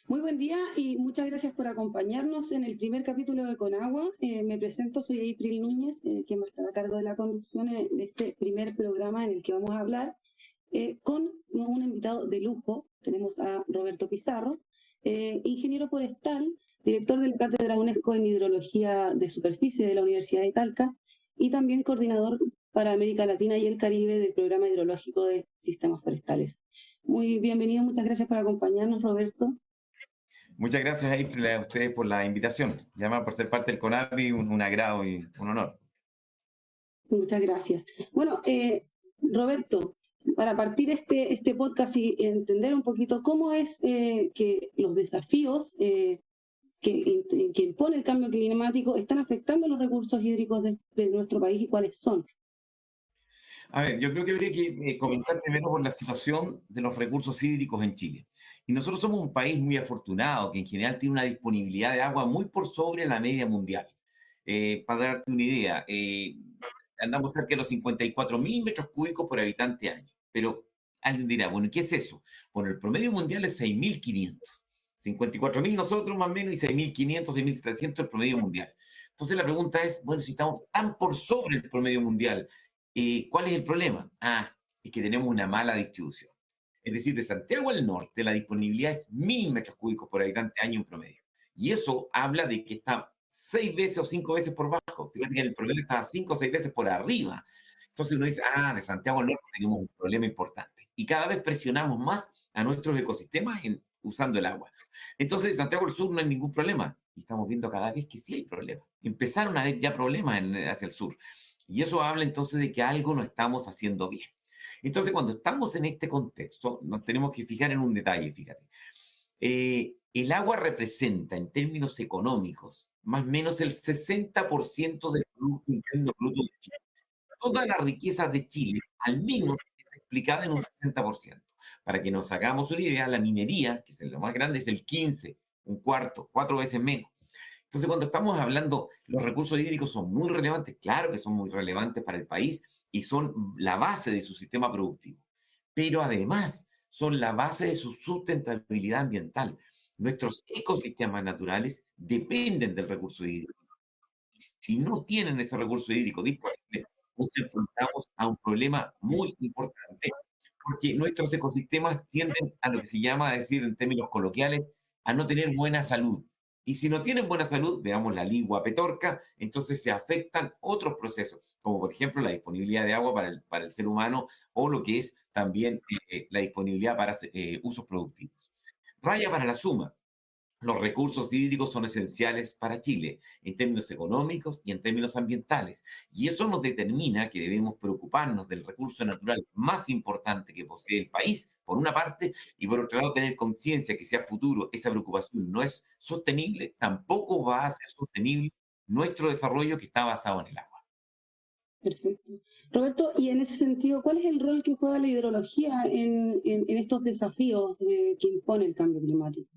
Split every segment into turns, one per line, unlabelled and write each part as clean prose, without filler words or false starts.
Muy buen día y muchas gracias por acompañarnos en el primer capítulo de Conagua. Me presento, soy April Núñez, quien va a estar a cargo de la conducción de este primer programa en el que vamos a hablar con un invitado de lujo. Tenemos a Roberto Pizarro, ingeniero forestal, director de la Cátedra UNESCO en Hidrología de Superficie de la Universidad de Talca y también coordinador para América Latina y el Caribe del Programa Hidrológico de Sistemas Forestales. Muy bienvenido, muchas gracias por acompañarnos, Roberto.
Muchas gracias a ustedes por la invitación. Y además por ser parte del CONAVI, un agrado y un honor.
Muchas gracias. Bueno, Roberto, para partir este podcast y entender un poquito cómo es que los desafíos que impone el cambio climático están afectando los recursos hídricos de nuestro país y cuáles son.
A ver, yo creo que habría que comenzar primero por la situación de los recursos hídricos en Chile. Y nosotros somos un país muy afortunado que en general tiene una disponibilidad de agua muy por sobre la media mundial. Para darte una idea, andamos cerca de los 54.000 metros cúbicos por habitante año. Pero alguien dirá, bueno, ¿qué es eso? Bueno, el promedio mundial es 6.500. 54.000 nosotros más o menos y 6.500, 6.700 el promedio mundial. Entonces la pregunta es, bueno, si estamos tan por sobre el promedio mundial, ¿cuál es el problema? Es que tenemos una mala distribución. Es decir, de Santiago al norte, la disponibilidad es 1.000 metros cúbicos por habitante año en promedio. Y eso habla de que está 6 veces o 5 veces por bajo. Fíjate que el promedio está 5 o 6 veces por arriba. Entonces uno dice, de Santiago al norte tenemos un problema importante. Y cada vez presionamos más a nuestros ecosistemas usando el agua. Entonces, de Santiago al sur no hay ningún problema. Y estamos viendo cada vez que sí hay problemas. Empezaron a haber ya problemas hacia el sur. Y eso habla entonces de que algo no estamos haciendo bien. Entonces, cuando estamos en este contexto, nos tenemos que fijar en un detalle, fíjate. El agua representa, en términos económicos, más o menos el 60% del Producto Interno Bruto de Chile. Toda la riqueza de Chile, al menos, es explicada en un 60%. Para que nos hagamos una idea, la minería, que es lo más grande, es el 15, un cuarto, 4 veces menos. Entonces, cuando estamos hablando, los recursos hídricos son muy relevantes, claro que son muy relevantes para el país y son la base de su sistema productivo, pero además son la base de su sustentabilidad ambiental. Nuestros ecosistemas naturales dependen del recurso hídrico. Y si no tienen ese recurso hídrico disponible, nos enfrentamos a un problema muy importante, porque nuestros ecosistemas tienden a lo que se llama, a decir en términos coloquiales, a no tener buena salud. Y si no tienen buena salud, veamos la ligua petorca, entonces se afectan otros procesos, como por ejemplo la disponibilidad de agua para el ser humano o lo que es también la disponibilidad para usos productivos. Raya para la suma, los recursos hídricos son esenciales para Chile en términos económicos y en términos ambientales. Y eso nos determina que debemos preocuparnos del recurso natural más importante que posee el país, por una parte, y por otro lado, tener conciencia que si a futuro esa preocupación no es sostenible, tampoco va a ser sostenible nuestro desarrollo que está basado en el agua.
Perfecto. Roberto, y en ese sentido, ¿cuál es el rol que juega la hidrología en estos desafíos que impone el cambio climático?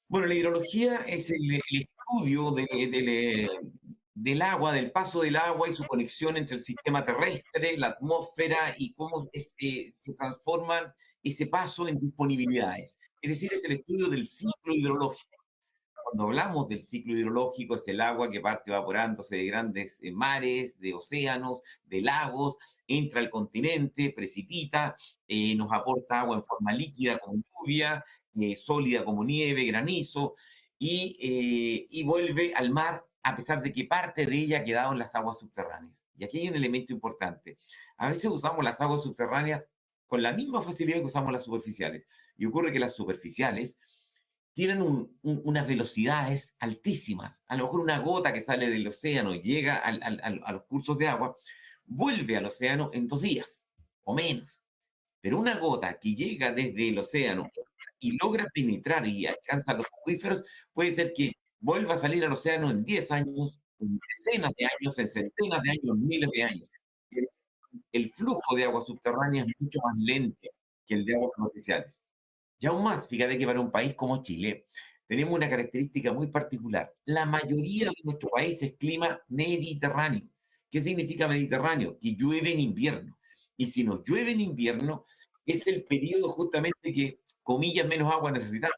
Bueno, la hidrología es el estudio del agua, del paso del agua y su conexión entre el sistema terrestre, la atmósfera y cómo se transforman ese paso en disponibilidades. Es decir, es el estudio del ciclo hidrológico. Cuando hablamos del ciclo hidrológico, es el agua que parte evaporándose de grandes mares, de océanos, de lagos, entra al continente, precipita, nos aporta agua en forma líquida como lluvia, sólida como nieve, granizo, y vuelve al mar a pesar de que parte de ella ha quedado en las aguas subterráneas. Y aquí hay un elemento importante. A veces usamos las aguas subterráneas con la misma facilidad que usamos las superficiales. Y ocurre que las superficiales tienen unas velocidades altísimas. A lo mejor una gota que sale del océano llega a los cursos de agua, vuelve al océano en 2 días o menos. Pero una gota que llega desde el océano y logra penetrar y alcanza los acuíferos, puede ser que vuelva a salir al océano en 10 años, en decenas de años, en centenas de años, en miles de años. El flujo de agua subterránea es mucho más lento que el de aguas superficiales. Y aún más, fíjate que para un país como Chile tenemos una característica muy particular. La mayoría de nuestro país es clima mediterráneo. ¿Qué significa mediterráneo? Que llueve en invierno. Y si nos llueve en invierno, es el periodo justamente que, comillas, menos agua necesitamos.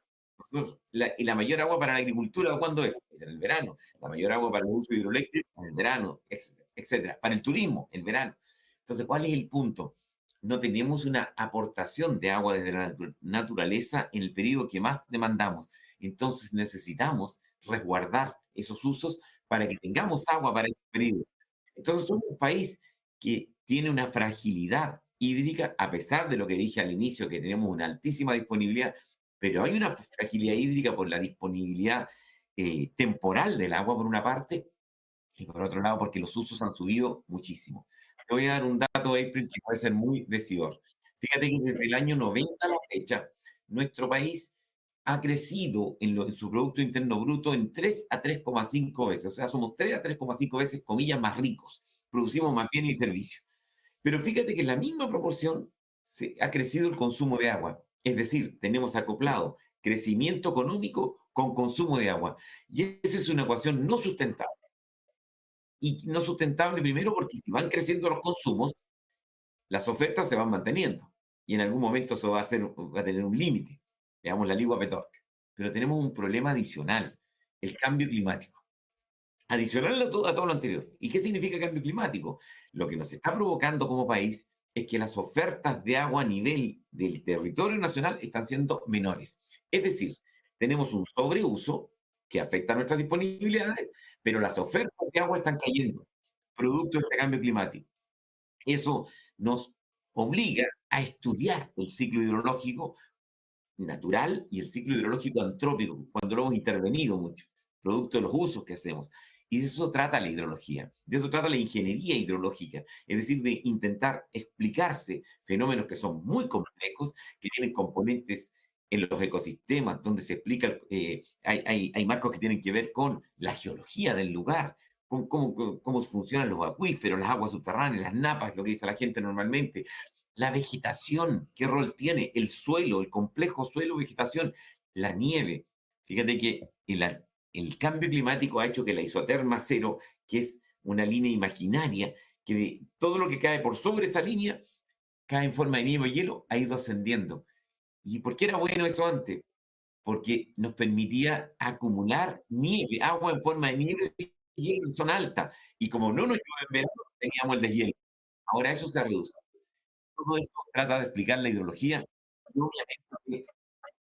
Y la mayor agua para la agricultura, ¿cuándo es? Es en el verano. La mayor agua para el uso hidroeléctrico, en el verano, etcétera. Para el turismo, el verano. Entonces, ¿cuál es el punto? No tenemos una aportación de agua desde la naturaleza en el periodo que más demandamos. Entonces, necesitamos resguardar esos usos para que tengamos agua para ese periodo. Entonces, somos un país que tiene una fragilidad hídrica, a pesar de lo que dije al inicio, que tenemos una altísima disponibilidad, pero hay una fragilidad hídrica por la disponibilidad temporal del agua, por una parte, y por otro lado, porque los usos han subido muchísimo. Te voy a dar un dato, April, que puede ser muy decidor. Fíjate que desde el año 90 a la fecha, nuestro país ha crecido en su Producto Interno Bruto en 3 a 3,5 veces. O sea, somos 3 a 3,5 veces, comillas, más ricos. Producimos más bienes y servicios. Pero fíjate que en la misma proporción se ha crecido el consumo de agua. Es decir, tenemos acoplado crecimiento económico con consumo de agua. Y esa es una ecuación no sustentable. Y no sustentable primero porque si van creciendo los consumos, las ofertas se van manteniendo. Y en algún momento eso va a tener un límite. Veamos la ligua Petorca. Pero tenemos un problema adicional, el cambio climático. Adicional a todo lo anterior. ¿Y qué significa cambio climático? Lo que nos está provocando como país es que las ofertas de agua a nivel del territorio nacional están siendo menores. Es decir, tenemos un sobreuso que afecta a nuestras disponibilidades, pero las ofertas de agua están cayendo, producto de este cambio climático. Eso nos obliga a estudiar el ciclo hidrológico natural y el ciclo hidrológico antrópico, cuando lo hemos intervenido mucho, producto de los usos que hacemos. Y de eso trata la hidrología, de eso trata la ingeniería hidrológica, es decir, de intentar explicarse fenómenos que son muy complejos, que tienen componentes en los ecosistemas, donde se explica, hay marcos que tienen que ver con la geología del lugar, con cómo funcionan los acuíferos, las aguas subterráneas, las napas, lo que dice la gente normalmente, la vegetación, ¿qué rol tiene? El suelo, el complejo suelo-vegetación, la nieve. Fíjate que el cambio climático ha hecho que la isoterma cero, que es una línea imaginaria, que de todo lo que cae por sobre esa línea cae en forma de nieve o hielo, ha ido ascendiendo. ¿Y por qué era bueno eso antes? Porque nos permitía acumular nieve, agua en forma de nieve y hielo en zona alta. Y como no nos llueve en verano, teníamos el deshielo. Ahora eso se reduce. Todo eso trata de explicar la hidrología y obviamente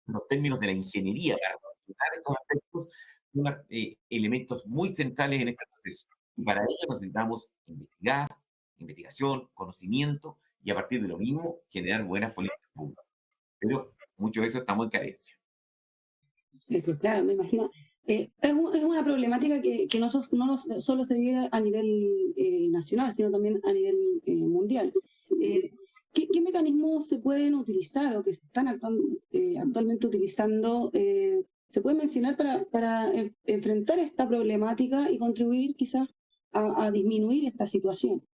los términos de la ingeniería para solucionar estos aspectos son elementos muy centrales en este proceso. Y para ello necesitamos investigar, investigación, conocimiento y a partir de lo mismo generar buenas políticas públicas. Pero mucho de eso estamos en carencia.
Claro, me imagino. Es una problemática que no solo se vive a nivel nacional, sino también a nivel mundial. ¿Qué mecanismos se pueden utilizar o que se están actualmente utilizando? ¿Se puede mencionar para enfrentar esta problemática y contribuir quizás a disminuir esta situación?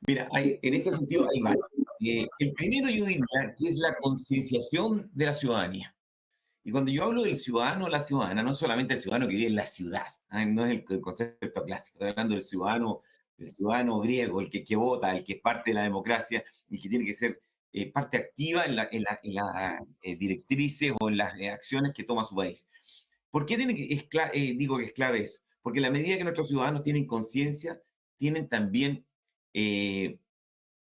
Mira, en este sentido hay varios. El primero yo diría que es la concienciación de la ciudadanía. Y cuando yo hablo del ciudadano o la ciudadana, no solamente el ciudadano que vive en la ciudad, no es el concepto clásico, estoy hablando del ciudadano griego, el que vota, el que es parte de la democracia y que tiene que ser parte activa en las directrices o en las acciones que toma su país. ¿Por qué digo que es clave eso? Porque a la medida que nuestros ciudadanos tienen conciencia, tienen también eh,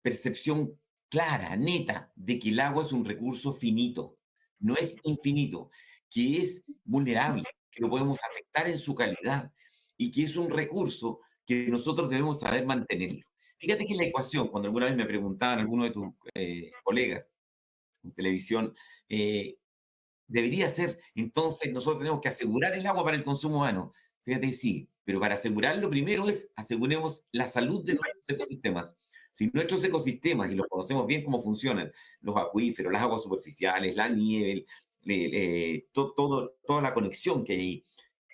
percepción clara, neta, de que el agua es un recurso finito, no es infinito, que es vulnerable, que lo podemos afectar en su calidad y que es un recurso que nosotros debemos saber mantenerlo. Fíjate que la ecuación, cuando alguna vez me preguntaban algunos de tus colegas en televisión, debería ser, entonces nosotros tenemos que asegurar el agua para el consumo humano. Fíjate, sí, pero para asegurarlo primero es aseguremos la salud de nuestros ecosistemas. Si nuestros ecosistemas, y los conocemos bien cómo funcionan, los acuíferos, las aguas superficiales, la nieve, toda la conexión que hay ahí,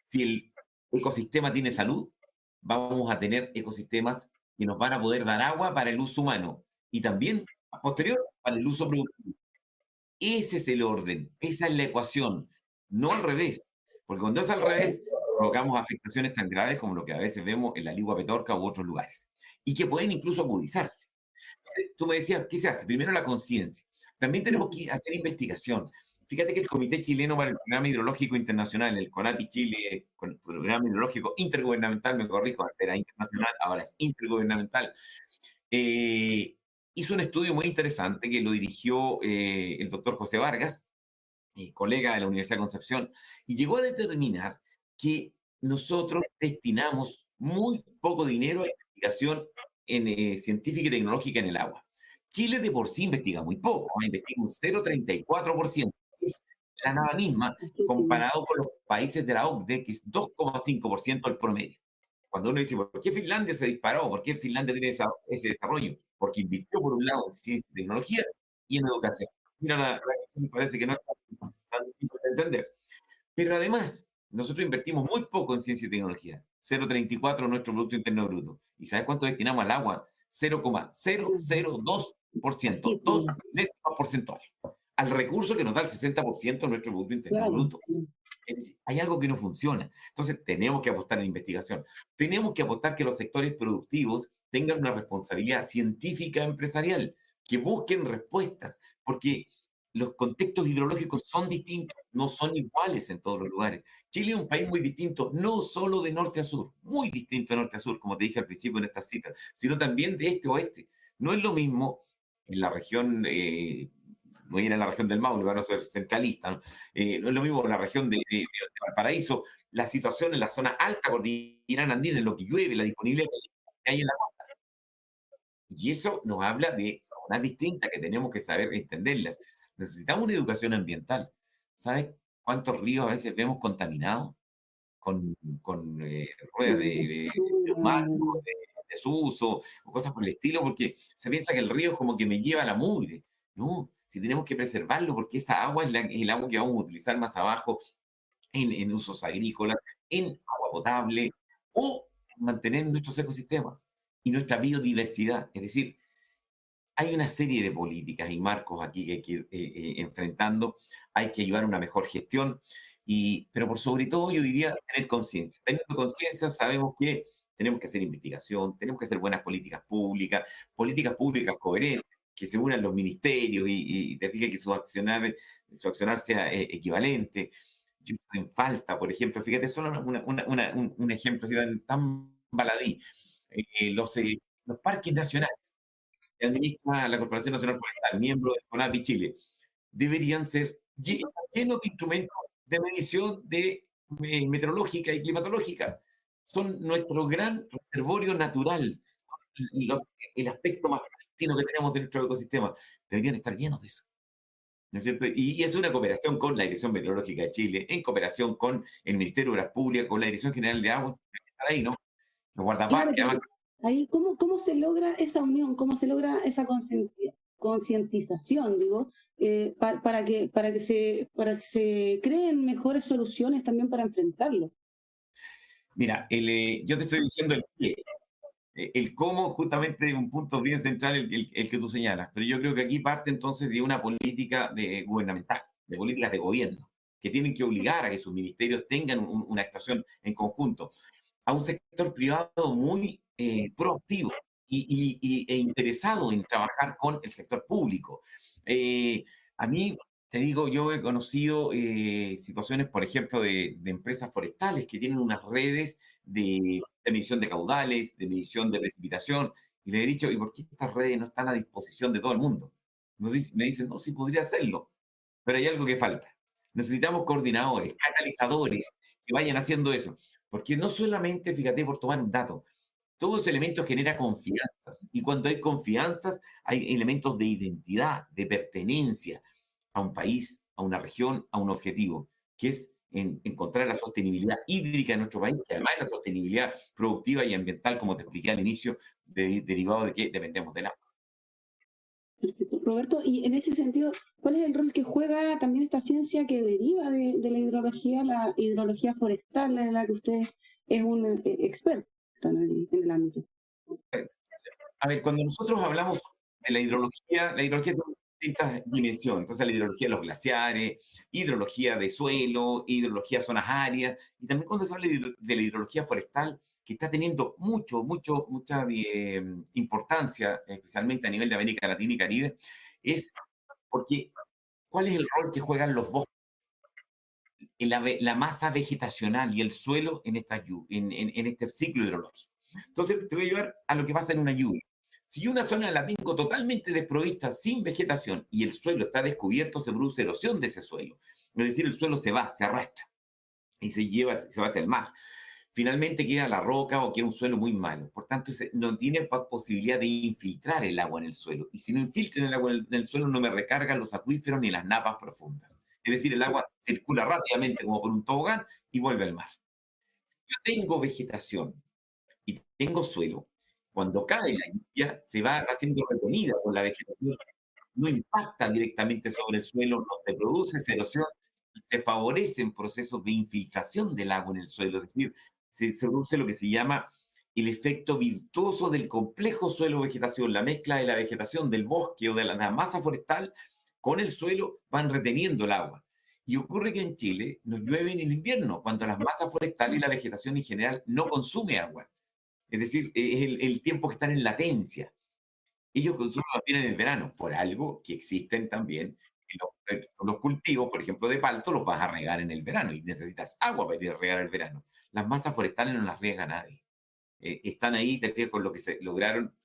si el ecosistema tiene salud, vamos a tener ecosistemas que nos van a poder dar agua para el uso humano y también, a posterior, para el uso productivo. Ese es el orden, esa es la ecuación, no al revés, porque cuando es al revés, provocamos afectaciones tan graves como lo que a veces vemos en la Ligua Petorca u otros lugares, y que pueden incluso agudizarse. Entonces, tú me decías, ¿qué se hace? Primero la conciencia. También tenemos que hacer investigación. Fíjate que el Comité Chileno para el Programa Hidrológico Internacional, el CONAPI Chile, con el Programa Hidrológico Intergubernamental, me corrijo, antes era internacional, ahora es intergubernamental, eh, hizo un estudio muy interesante que lo dirigió el doctor José Vargas, colega de la Universidad de Concepción, y llegó a determinar que nosotros destinamos muy poco dinero a investigación científica y tecnológica en el agua. Chile de por sí investiga muy poco, investiga un 0,34%, es la nada misma,
Muchísimo.
comparado con los países de la OCDE, que es 2,5% el promedio. Cuando uno dice, ¿por qué Finlandia se disparó? ¿Por qué Finlandia tiene ese desarrollo? Porque invirtió, por un lado, en ciencia y tecnología y en educación. Mira, la cuestión me parece que no es tan difícil de entender. Pero además, nosotros invertimos muy poco en ciencia y tecnología, 0,34 de nuestro Producto Interno Bruto. ¿Y sabes cuánto destinamos al agua? 0,002%, dos
Muchísimo.
décimas porcentuales, al recurso que nos da el 60% de nuestro Producto Interno
Claro.
Bruto. Es decir, hay algo que no funciona. Entonces, tenemos que apostar en investigación. Tenemos que apostar que los sectores productivos tengan una responsabilidad científica empresarial, que busquen respuestas, porque los contextos hidrológicos son distintos, no son iguales en todos los lugares. Chile es un país muy distinto, no solo de norte a sur, muy distinto de norte a sur, como te dije al principio en estas cifras, sino también de este a oeste. No es lo mismo en la región, no ir a la región del Maule, van a ser centralistas, ¿no? No es lo mismo en la región de Valparaíso, la situación en la zona alta cordillera andina, en lo que llueve, la disponibilidad que hay en la costa. Y eso nos habla de zonas distintas que tenemos que saber entenderlas. Necesitamos una educación ambiental. ¿Sabes cuántos ríos a veces vemos contaminados con ruedas de neumáticos, de desuso, o cosas por el estilo? Porque se piensa que el río es como que me lleva la mugre. No, si tenemos que preservarlo, porque esa agua es el agua que vamos a utilizar más abajo en usos agrícolas, en agua potable o en mantener nuestros ecosistemas y nuestra biodiversidad. Es decir, hay una serie de políticas y marcos aquí que hay que ir enfrentando. Hay que ayudar a una mejor gestión, pero por sobre todo yo diría tener conciencia. Teniendo conciencia sabemos que tenemos que hacer investigación, tenemos que hacer buenas políticas públicas coherentes, que se unan los ministerios y te fijas que su accionar sea equivalente. Yo en falta, por ejemplo, fíjate, solo un ejemplo así tan baladí, los parques nacionales que administra la Corporación Nacional Forestal, miembro del CONAPI Chile, deberían ser llenos de instrumentos de medición meteorológica y climatológica. Son nuestro gran reservorio natural, lo- el aspecto más prístino que tenemos de nuestro ecosistema. Deberían estar llenos de eso. ¿No es cierto? Y es una cooperación con la Dirección Meteorológica de Chile, en cooperación con el Ministerio de Obras Públicas, con la Dirección General de Aguas, que estar ahí, ¿no? Los
Claro,
guardaparques,
pero
además.
ahí, ¿cómo se logra esa unión? ¿Cómo se logra esa concientización, digo, para que se creen mejores soluciones también para enfrentarlo?
Mira, yo te estoy diciendo el qué. El cómo justamente es un punto bien central el que tú señalas, pero yo creo que aquí parte entonces de una política gubernamental, de políticas de gobierno, que tienen que obligar a que sus ministerios tengan una actuación en conjunto, a un sector privado muy proactivo e interesado en trabajar con el sector público. Eh, a mí, te digo, yo he conocido situaciones, por ejemplo, de empresas forestales que tienen unas redes de medición de caudales, de medición de precipitación, y le he dicho, ¿y por qué estas redes no están a disposición de todo el mundo? Me dicen, no, sí podría hacerlo, pero hay algo que falta. Necesitamos coordinadores, catalizadores que vayan haciendo eso. Porque no solamente, fíjate, por tomar un dato, todo ese elemento genera confianzas. Y cuando hay confianzas, hay elementos de identidad, de pertenencia a un país, a una región, a un objetivo, que es encontrar la sostenibilidad hídrica en nuestro país, que además es la sostenibilidad productiva y ambiental, como te expliqué al inicio, derivado de que dependemos del agua.
Perfecto. Roberto, y en ese sentido, ¿cuál es el rol que juega también esta ciencia que deriva de la hidrología forestal, en la que usted es un experto en el ámbito?
A ver, cuando nosotros hablamos de la hidrología tiene distintas dimensiones. Entonces, la hidrología de los glaciares, hidrología de suelo, hidrología de zonas áreas, y también cuando se habla de la hidrología forestal, que está teniendo mucha importancia, especialmente a nivel de América Latina y Caribe, es porque ¿Cuál es el rol que juegan los bosques, la masa vegetacional y el suelo en, en este ciclo hidrológico? Entonces, te voy a llevar a lo que pasa en una lluvia. Si yo una zona la tengo totalmente desprovista, sin vegetación, y el suelo está descubierto, se produce erosión de ese suelo. Es decir, el suelo se va, se arrastra y se va hacia el mar. Finalmente queda la roca o queda un suelo muy malo. Por tanto, no tiene posibilidad de infiltrar el agua en el suelo. Y si no infiltran el agua en el suelo, no me recargan los acuíferos ni las napas profundas. Es decir, el agua circula rápidamente como por un tobogán y vuelve al mar. Si yo tengo vegetación y tengo suelo, cuando cae la lluvia se va haciendo retenida por la vegetación, no impacta directamente sobre el suelo, no se produce esa erosión, y se favorecen procesos de infiltración del agua en el suelo, es decir, se produce lo que se llama el efecto virtuoso del complejo suelo-vegetación, la mezcla de la vegetación del bosque o de la masa forestal con el suelo van reteniendo el agua. Y ocurre que en Chile nos llueve en el invierno, cuando las masas forestales y la vegetación en general no consume agua. Es decir, es el tiempo que están en latencia. Ellos consumen más bien en el verano, por algo que existen también los cultivos, por ejemplo, de palto, los vas a regar en el verano y necesitas agua para ir a regar el verano. Las masas forestales no las riega nadie. Están ahí, te fijas, con lo que se lograron,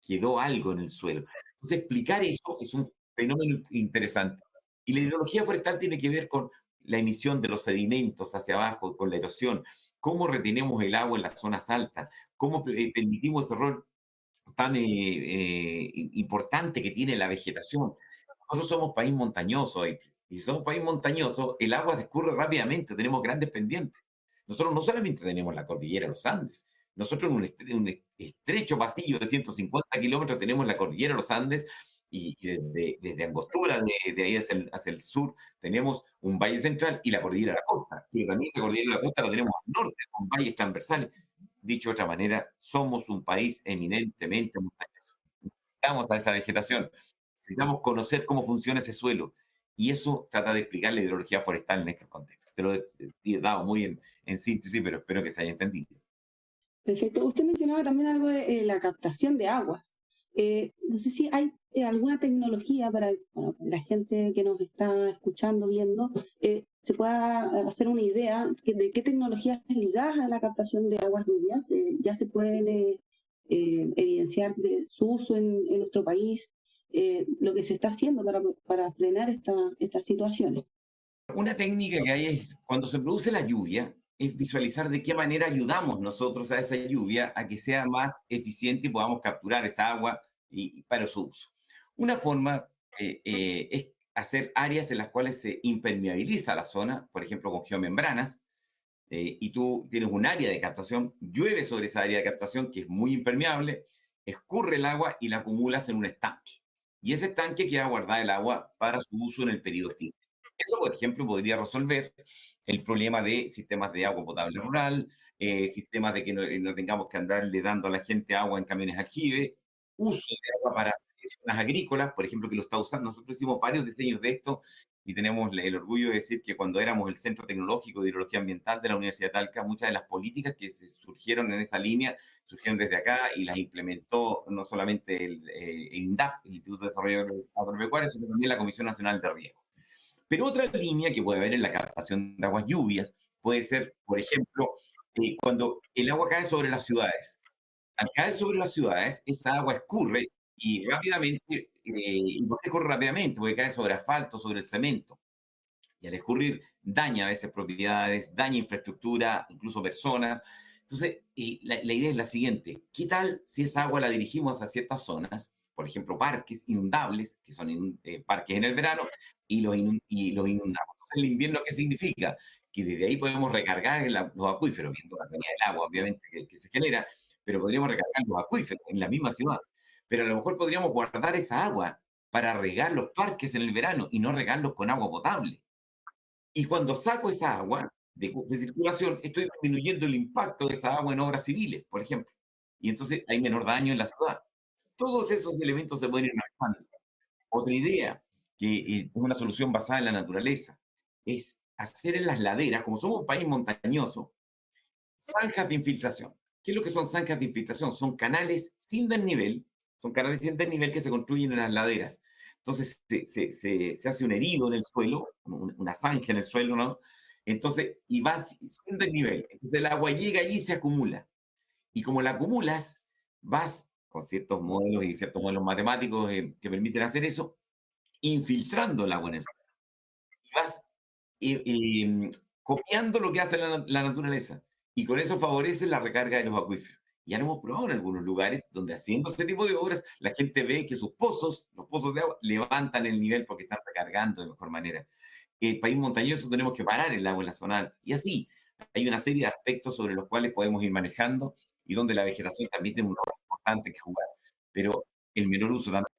quedó algo en el suelo. Entonces, explicar eso es un fenómeno interesante. Y la hidrología forestal tiene que ver con la emisión de los sedimentos hacia abajo, con la erosión, cómo retenemos el agua en las zonas altas, cómo permitimos ese rol tan importante que tiene la vegetación. Nosotros somos país montañoso y si somos país montañoso, el agua se escurre rápidamente, tenemos grandes pendientes. Nosotros no solamente tenemos la cordillera de los Andes, nosotros en un estrecho pasillo de 150 kilómetros tenemos la cordillera de los Andes y desde Angostura, de ahí hacia el sur, tenemos un valle central y la cordillera de la costa. Pero también esa cordillera de la costa la tenemos al norte, con valles transversales. Dicho de otra manera, somos un país eminentemente montañoso. Necesitamos a esa vegetación, necesitamos conocer cómo funciona ese suelo. Y eso trata de explicar la hidrología forestal en estos contextos. Te lo he dado muy en síntesis, pero espero que se haya entendido.
Perfecto. Usted mencionaba también algo de la captación de aguas. No sé si hay alguna tecnología para, bueno, para la gente que nos está escuchando, viendo, se pueda hacer una idea de qué tecnologías ligadas a la captación de aguas lluvias ya se pueden evidenciar de su uso en nuestro país, lo que se está haciendo para frenar estas situaciones.
Una técnica que hay es, cuando se produce la lluvia, es visualizar de qué manera ayudamos nosotros a esa lluvia a que sea más eficiente y podamos capturar esa agua y para su uso. Una forma es hacer áreas en las cuales se impermeabiliza la zona, por ejemplo, con geomembranas, y tú tienes un área de captación, llueve sobre esa área de captación que es muy impermeable, escurre el agua y la acumulas en un estanque. Y ese estanque queda guardada el agua para su uso en el periodo estival. Eso, por ejemplo, podría resolver el problema de sistemas de agua potable rural, sistemas de que no tengamos que andarle dando a la gente agua en camiones aljibe, uso de agua para zonas agrícolas, por ejemplo, que lo está usando. Nosotros hicimos varios diseños de esto y tenemos el orgullo de decir que cuando éramos el Centro Tecnológico de Hidrología Ambiental de la Universidad de Talca, muchas de las políticas que se surgieron en esa línea surgieron desde acá y las implementó no solamente el INDAP, el Instituto de Desarrollo Agropecuario, sino también la Comisión Nacional de Riego. Pero otra línea que puede haber en la captación de aguas lluvias puede ser, por ejemplo, cuando el agua cae sobre las ciudades. Al caer sobre las ciudades, esa agua escurre y rápidamente, ¿y por qué escurre rápidamente? Porque cae sobre asfalto, sobre el cemento. Y al escurrir daña a veces propiedades, daña infraestructura, incluso personas. Entonces, la idea es la siguiente: ¿qué tal si esa agua la dirigimos a ciertas zonas, por ejemplo, parques inundables, que son parques en el verano, y los inundamos? Entonces, el invierno, ¿qué significa? Que desde ahí podemos recargar los acuíferos, viendo la calidad del agua, obviamente, que se genera, pero podríamos recargar los acuíferos en la misma ciudad. Pero a lo mejor podríamos guardar esa agua para regar los parques en el verano y no regarlos con agua potable. Y cuando saco esa agua de circulación, estoy disminuyendo el impacto de esa agua en obras civiles, por ejemplo. Y entonces hay menor daño en la ciudad. Todos esos elementos se pueden ir manejando. Otra idea, que es una solución basada en la naturaleza, es hacer en las laderas, como somos un país montañoso, zanjas de infiltración. ¿Qué es lo que son zanjas de infiltración? Son canales sin desnivel, son canales sin desnivel que se construyen en las laderas. Entonces se hace un herido en el suelo, una zanja en el suelo, ¿no? Entonces, y va sin desnivel. Entonces el agua llega allí y se acumula. Y como la acumulas, vas con ciertos modelos y ciertos modelos matemáticos que permiten hacer eso, infiltrando el agua en el suelo. Y vas copiando lo que hace la naturaleza. Y con eso favorece la recarga de los acuíferos. Ya lo hemos probado en algunos lugares donde haciendo ese tipo de obras, la gente ve que sus pozos, los pozos de agua, levantan el nivel porque están recargando de mejor manera. El país montañoso tenemos que parar el agua en la zona alta. Y así, hay una serie de aspectos sobre los cuales podemos ir manejando y donde la vegetación también tiene un rol importante que jugar. Pero el menor uso también,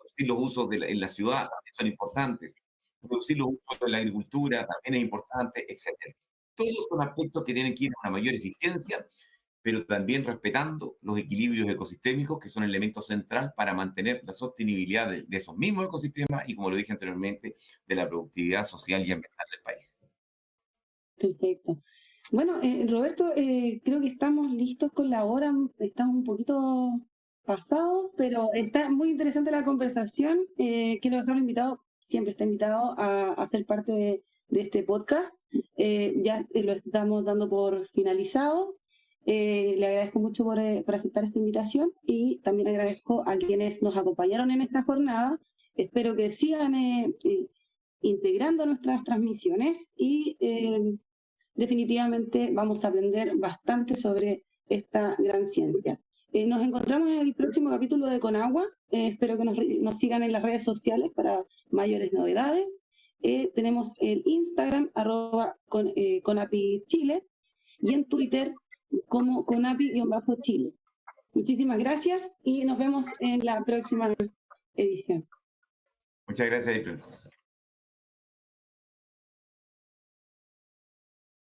reducir los usos en la ciudad también son importantes, reducir los usos de la agricultura también es importante, etcétera. Todos son aspectos que tienen que ir a una mayor eficiencia, pero también respetando los equilibrios ecosistémicos, que son el elemento central para mantener la sostenibilidad de esos mismos ecosistemas y, como lo dije anteriormente, de la productividad social y ambiental del país.
Perfecto. Bueno, Roberto, creo que estamos listos con la hora, estamos un poquito pasados, pero está muy interesante la conversación. Quiero dejarlo invitado, siempre está invitado a ser parte de este podcast. Ya lo estamos dando por finalizado. Le agradezco mucho por aceptar esta invitación y también agradezco a quienes nos acompañaron en esta jornada. Espero que sigan integrando nuestras transmisiones y definitivamente vamos a aprender bastante sobre esta gran ciencia. Nos encontramos en el próximo capítulo de Conagua. Espero que nos sigan en las redes sociales para mayores novedades. Tenemos el Instagram, @conapichile, y en Twitter como conapi_chile. Muchísimas gracias y nos vemos en la próxima edición.
Muchas gracias, April.